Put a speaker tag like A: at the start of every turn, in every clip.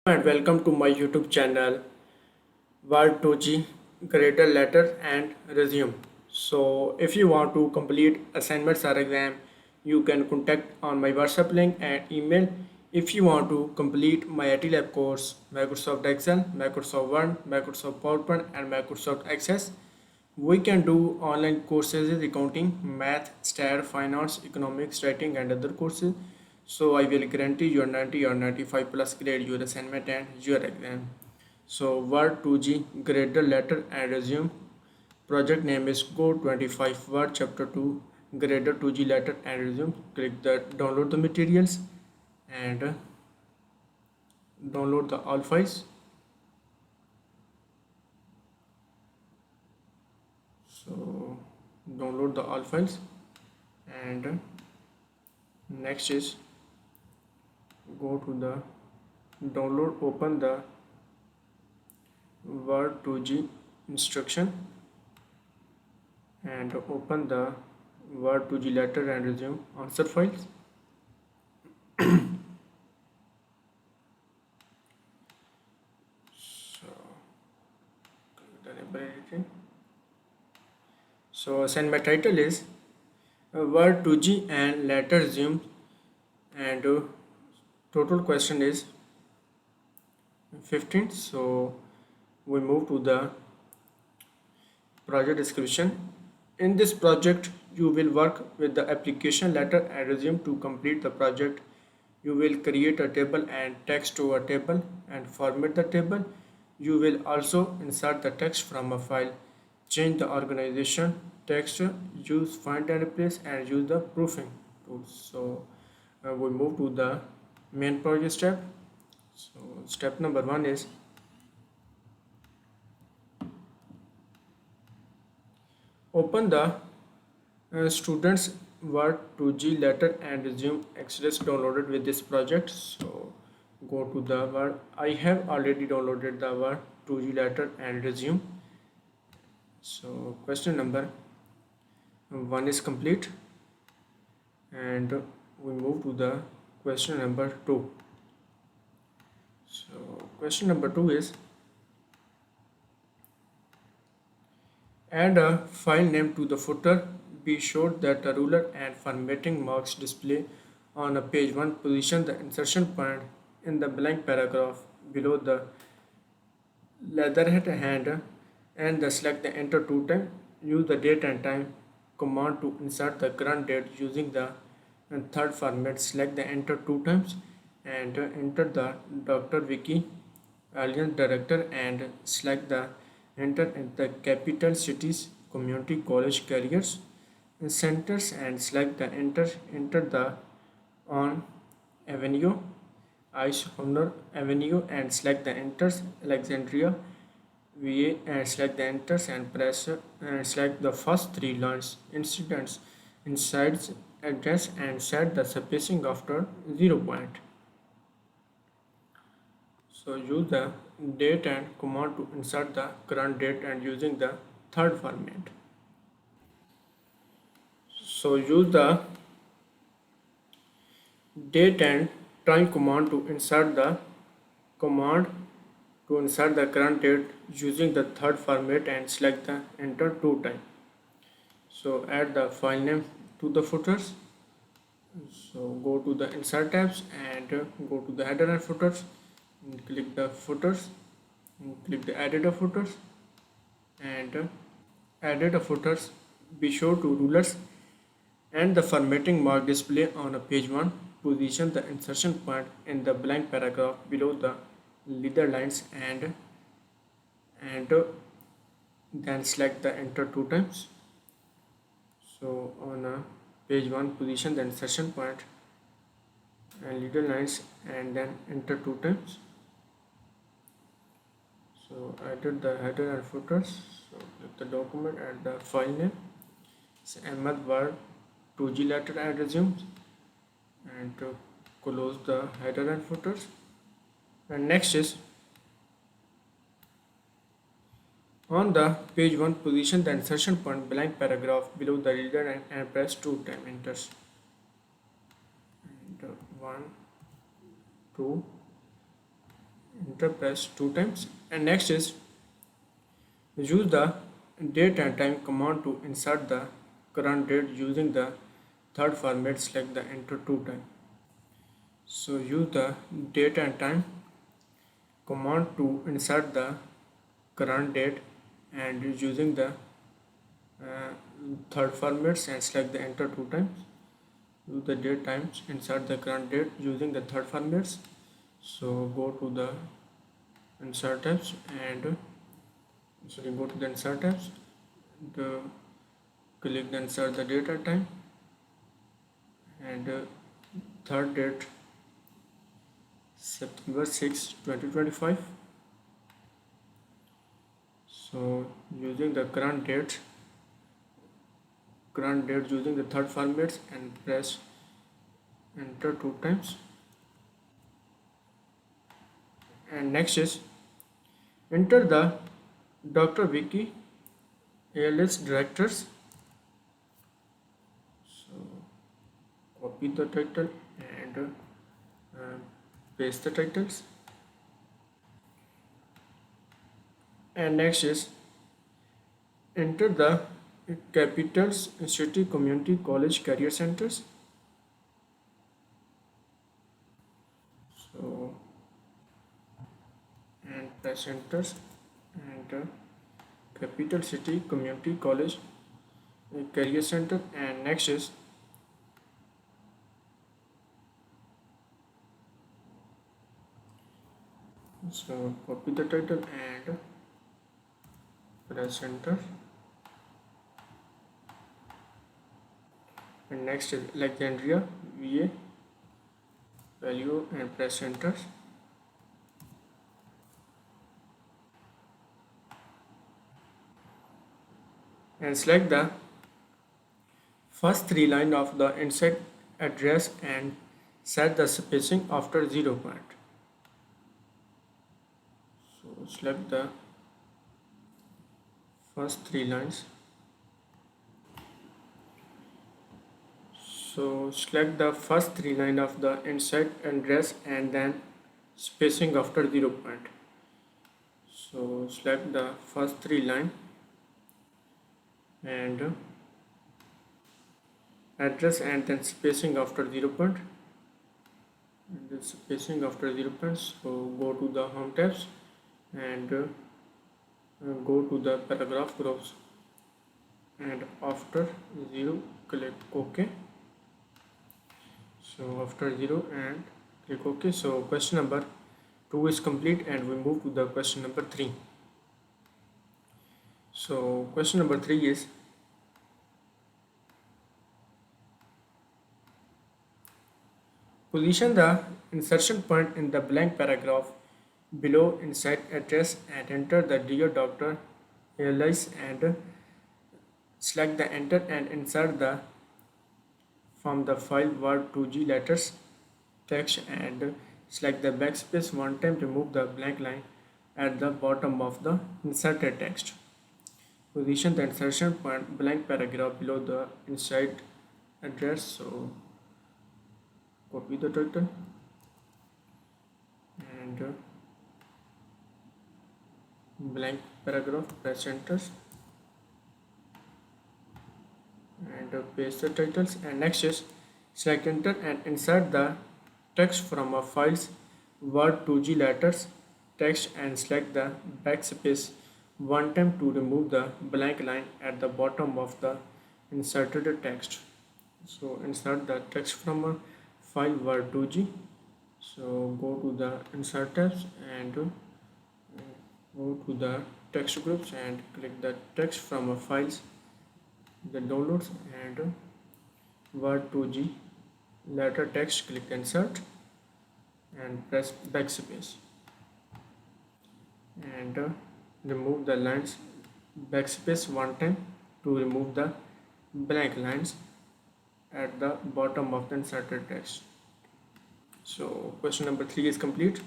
A: And welcome to my YouTube channel Word 2G Greater Letter and Resume. So if you want to complete assignments or exam, you can contact on my WhatsApp link and email. If you want to complete my IT Lab course, Microsoft Excel, Microsoft Word, Microsoft PowerPoint and Microsoft Access, we can do online courses in accounting, math, stat, finance, economics, writing, and other courses. So I will guarantee your 90 or 95 plus grade your assignment and your exam. So Word 2G, grader, letter, and resume. Project name is Code 25 Word Chapter 2, grader 2G letter and resume. Click the download the materials and download the all files. So download the all files and next is go to the download, open the Word 2G instruction and open the Word 2G letter and resume answer files. So enable editing. So assignment title is Word 2G and letter resume and total question is 15. So we move to the project description. In this project, you will work with the application letter and resume to complete the project. You will create a table and text to a table and format the table. You will also insert the text from a file, change the organization text, use find and replace, and use the proofing tools. So we move to the main project step. So step number one is open the students Word 2G letter and resume access downloaded with this project. So go to the Word. I have already downloaded the Word 2G letter and resume. So question number one is complete and we move to the question number two. So question number two is add a file name to the footer. Be sure that the ruler and formatting marks display on a page 1. Position the insertion point in the blank paragraph below the leatherhead hand and select the enter two times. Use the date and time command to insert the current date using the third format. Select the enter two times and enter the Dr. Vicky Alliance Director and select the enter in the capital cities community college careers centers and select the enter the on avenue Ice Honor Avenue and select the enters Alexandria VA and select the enters and press and select the first three lines incidents inside address and set the spacing after 0 point. So use the date and command to insert the current date and using the third format. So use the date and time command to insert the command to insert the current date using the third format and select the enter two times. So add the file name to the footers. So go to the insert tabs and go to the header and footers and click the footers and click the edit of footers and edit of footers. Be sure to rulers and the formatting mark display on a page 1. Position the insertion point in the blank paragraph below the leader lines and then select the enter two times. So on page 1 position the insertion point and leader lines and then enter two times. So I did the header and footers. So click the document and the file name. It's Ahmed Word 2G letter and resume and to close the header and footers. And next is on the page 1 position the insertion point blank paragraph below the leader and press 2 times enters. And 1 2 enter, press 2 times. And next is use the date and time command to insert the current date using the third format. Select the enter 2 times. So use the date and time command to insert the current date and using the uh, third formats and select the enter 2 times. Use the date times, insert the current date using the third formats. So go to the insert tabs and go to the insert tabs and click the insert the date and time and third date September 6 2025. So using the current date using the third formats and press enter 2 times. And next is enter the Dr. Vicky ALS directors. So copy the title and paste the titles. And next is enter the capitals city community college career centers. So and press enter and capital city community college career center. And next is so copy the title and press enter. And next is Alexandria VA value and press enter. And select the first 3 lines of the inside address and set the spacing after 0 point. So select the first 3 lines. So select the first 3 lines of the inside address and then spacing after 0 point. So select the first 3 lines and address and then spacing after 0 point. And the spacing after 0 point. So go to the home tabs and go to the paragraph groups and after 0 click OK. So after 0 and click OK. So question number 2 is complete and we move to the question number 3. So question number 3 is position the insertion point in the blank paragraph below inside address and enter the dear doctor ALS and select the enter and insert the from the file word 2G letters text and select the backspace 1 time. Remove the blank line at the bottom of the inserted text. Position the insertion point blank paragraph below the inside address. So copy the title and blank paragraph, press enter and paste the titles. And next is select enter and insert the text from a file's word 2G letters text and select the backspace 1 time to remove the blank line at the bottom of the inserted text. So insert the text from a file word 2G. So go to the insert tabs and go to the text groups and click the text from a files the downloads and word 2G letter text. Click insert and press backspace and remove the lines backspace 1 time to remove the blank lines at the bottom of the inserted text. So question number 3 is complete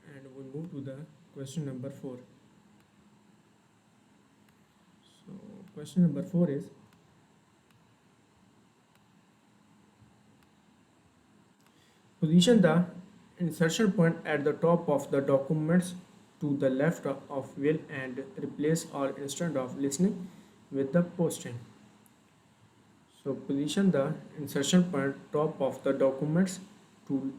A: and we move to the question number 4. So question number 4 is position the insertion point at the top of the documents to the left of will and replace all instead of listening with the posting. So position the insertion point top of the documents to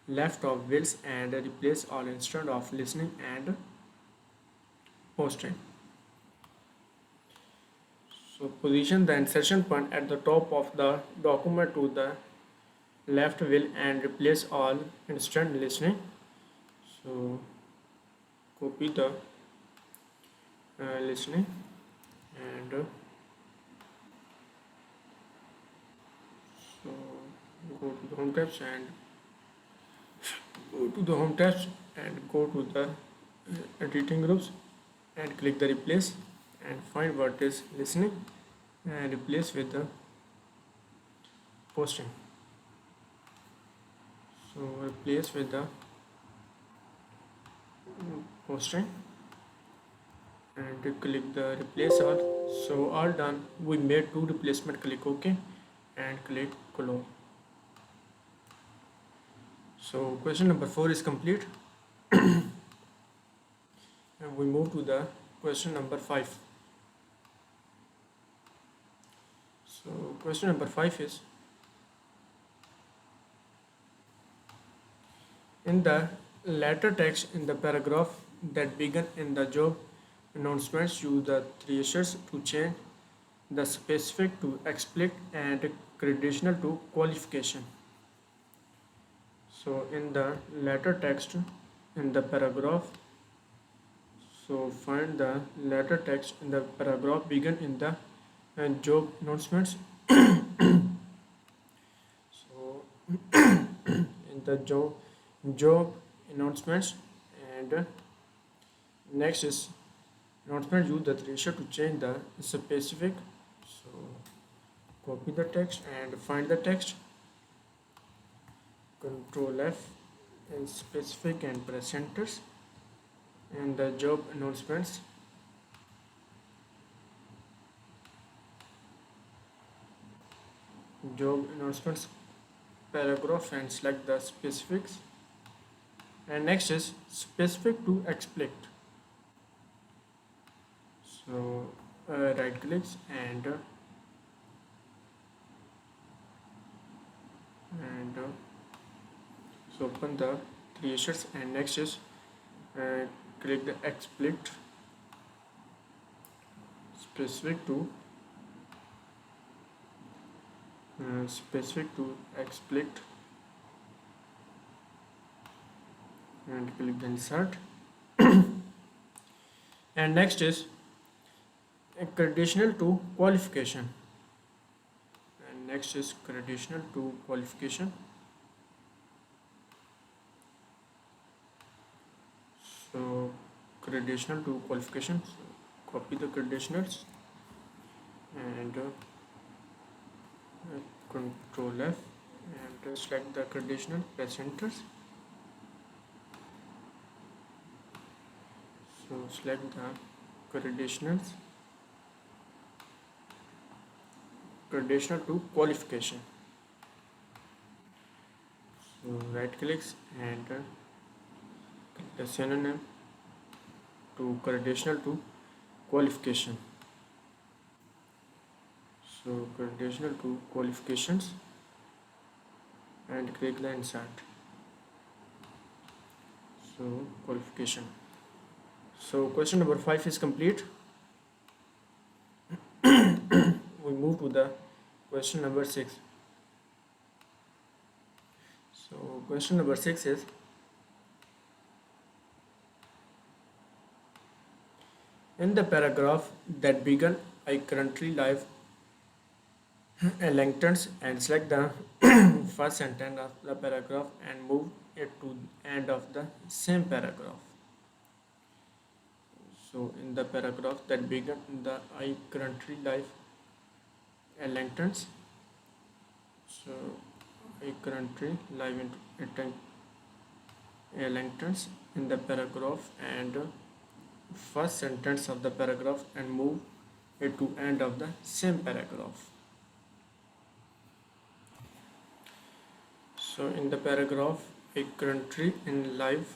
A: left of wills and replace all instead of listening and posting. So position the insertion point at the top of the document to the left will and replace all instant listening. So copy the listening and so go to the home tabs and go to the editing groups and click the replace and find what is listening and replace with the posting. So replace with the posting and click the replace all. So all done, we made two replacement. Click OK and click close. So question number 4 is complete. And we move to the question number 5. So question number 5 is, in the latter text in the paragraph that began in the job announcements, use the three asserts to change the specific to explicit and conditional to qualification. So in the latter text in the paragraph, so find the latter text in the paragraph begin in the job announcements. So in the job announcements and next is announcement, use the threshold to change the specific. So copy the text and find the text, Control F and specific and press enters and the job announcements. Job announcements paragraph and select the specifics, and next is specific to explicit. So right clicks and so open the three assets and next is click the explicit specific to explicit and click the insert. And next is conditional to qualification, and next is conditional to qualification. So conditional to qualification, so copy the conditionals and Control F and select the conditional, press enter. So select the conditionals, conditional to qualification. So right clicks and click the synonym to conditional to qualification. So conditional to qualifications and click the insert. So qualification. So question number 5 is complete. We move to the question number 6. So question number 6 is, in the paragraph that began I currently live in Langtons, and select the first sentence of the paragraph and move it to end of the same paragraph. So in the paragraph that began the I currently live in Langtons, so I currently live in Langtons in the paragraph and first sentence of the paragraph and move it to end of the same paragraph. So in the paragraph a country in life.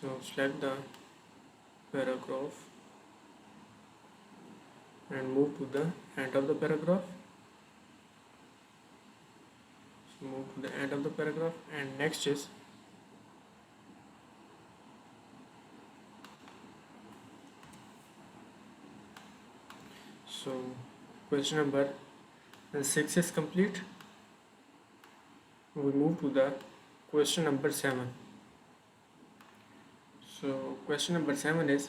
A: So select the paragraph and move to the end of the paragraph. So move to the end of the paragraph, and next is so question number 6 is complete. We move to the question number 7. So question number 7 is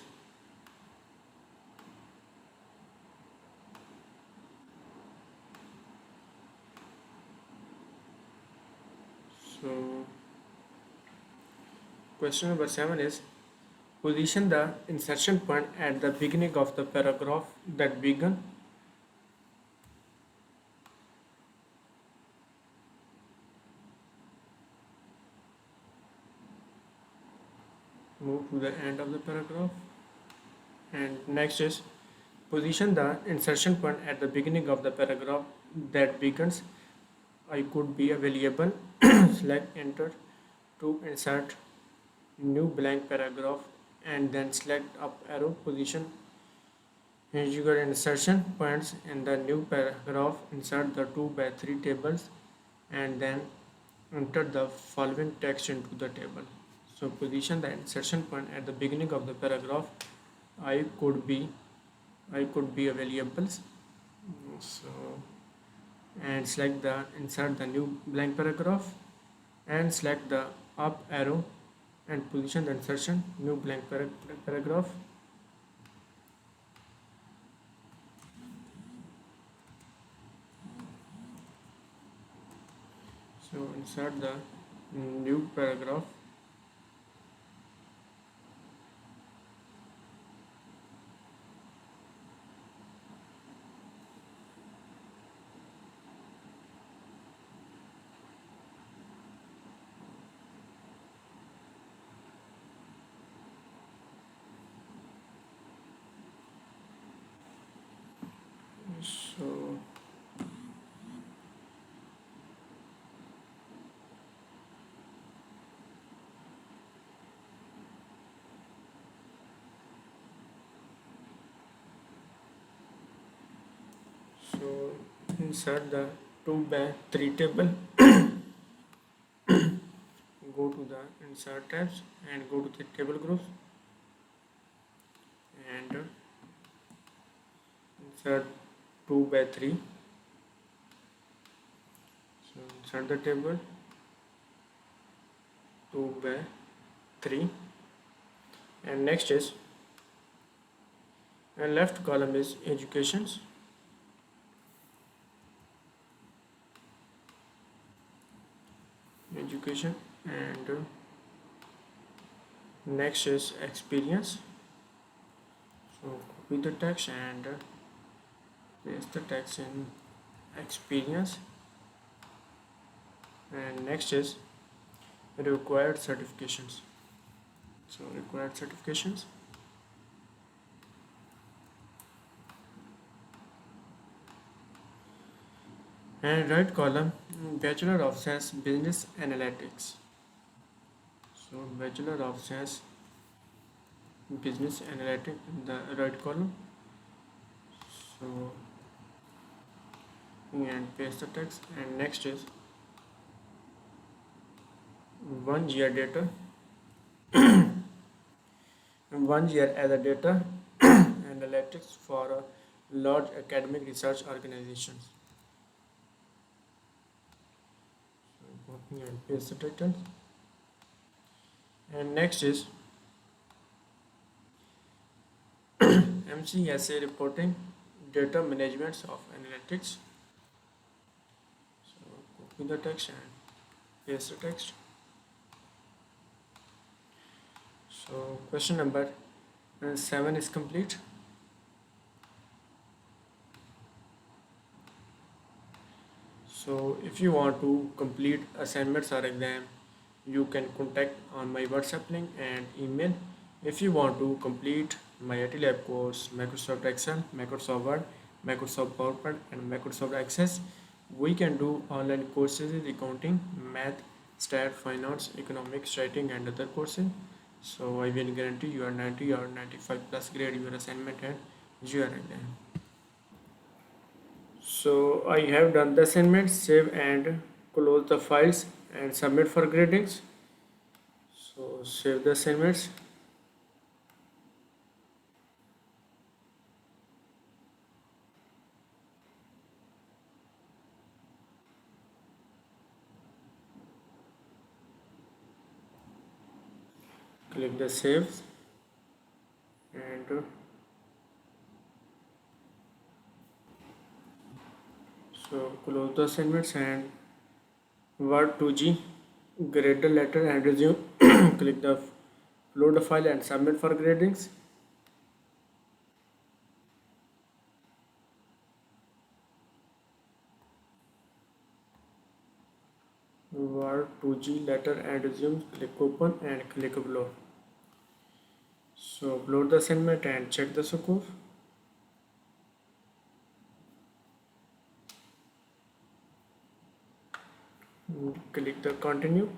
A: so question number 7 is position the insertion point at the beginning of the paragraph that began. Move to the end of the paragraph, and next is position the insertion point at the beginning of the paragraph that begins. I could be a variable. Select enter to insert new blank paragraph, and then select up arrow position your insertion points in the new paragraph. Insert the 2 by 3 tables and then enter the following text into the table. So position the insertion point at the beginning of the paragraph. I could be a variables. So and select the insert the new blank paragraph, and select the up arrow and position the insertion new blank paragraph. So insert the new paragraph. So so insert the 2 by 3 table. Go to the insert tabs and go to the table groups and insert 2 by 3. So insert the table 2 by 3, and next is and left column is educations. Education, and next is experience. So copy the text and paste the text in experience, and next is required certifications. So required certifications, and right column Bachelor of Science Business Analytics. So Bachelor of Science Business Analytics in the right column. So and paste the text, and next is 1 year data. 1 year as a data analytics for large academic research organizations. So copy and paste the title, and next is MCSA reporting data management of analytics. So copy the text and paste the text. So question number 7 is complete. So if you want to complete assignments or exam, you can contact on my WhatsApp link and email. If you want to complete my IT Lab course, Microsoft Excel, Microsoft Word, Microsoft PowerPoint, and Microsoft Access, we can do online courses in accounting, math, stat, finance, economics, writing, and other courses. So I will guarantee you are 90 or 95 plus grade your assignment and your exam. So I have done the assignment, save and close the files and submit for gradings. So save the assignments. Click the save and so close the assignments and Word 2G, grade the letter and resume. Click the upload the file and submit for gradings. Word 2G letter and resume. Click open and click upload. So upload the assignment and check the score. Click the continue.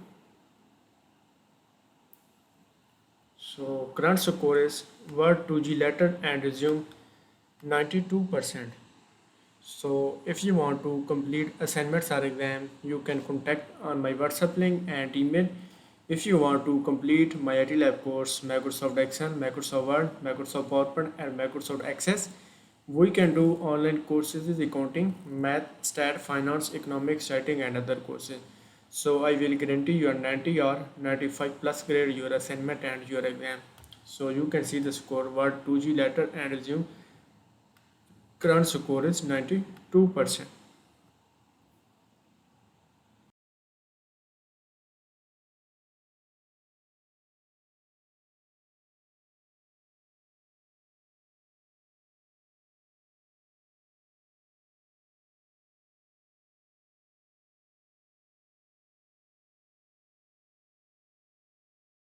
A: So current score is Word 2G letter and resume 92%. So if you want to complete assignments or exam, you can contact on my WhatsApp link and email. If you want to complete my IT Lab course, Microsoft Excel, Microsoft Word, Microsoft PowerPoint and Microsoft Access, we can do online courses in accounting, math, stat, finance, economics, writing and other courses. So I will guarantee you are 90 or 95 plus grade your assignment and your exam. So you can see the score Word 2G letter and resume current score is 92%.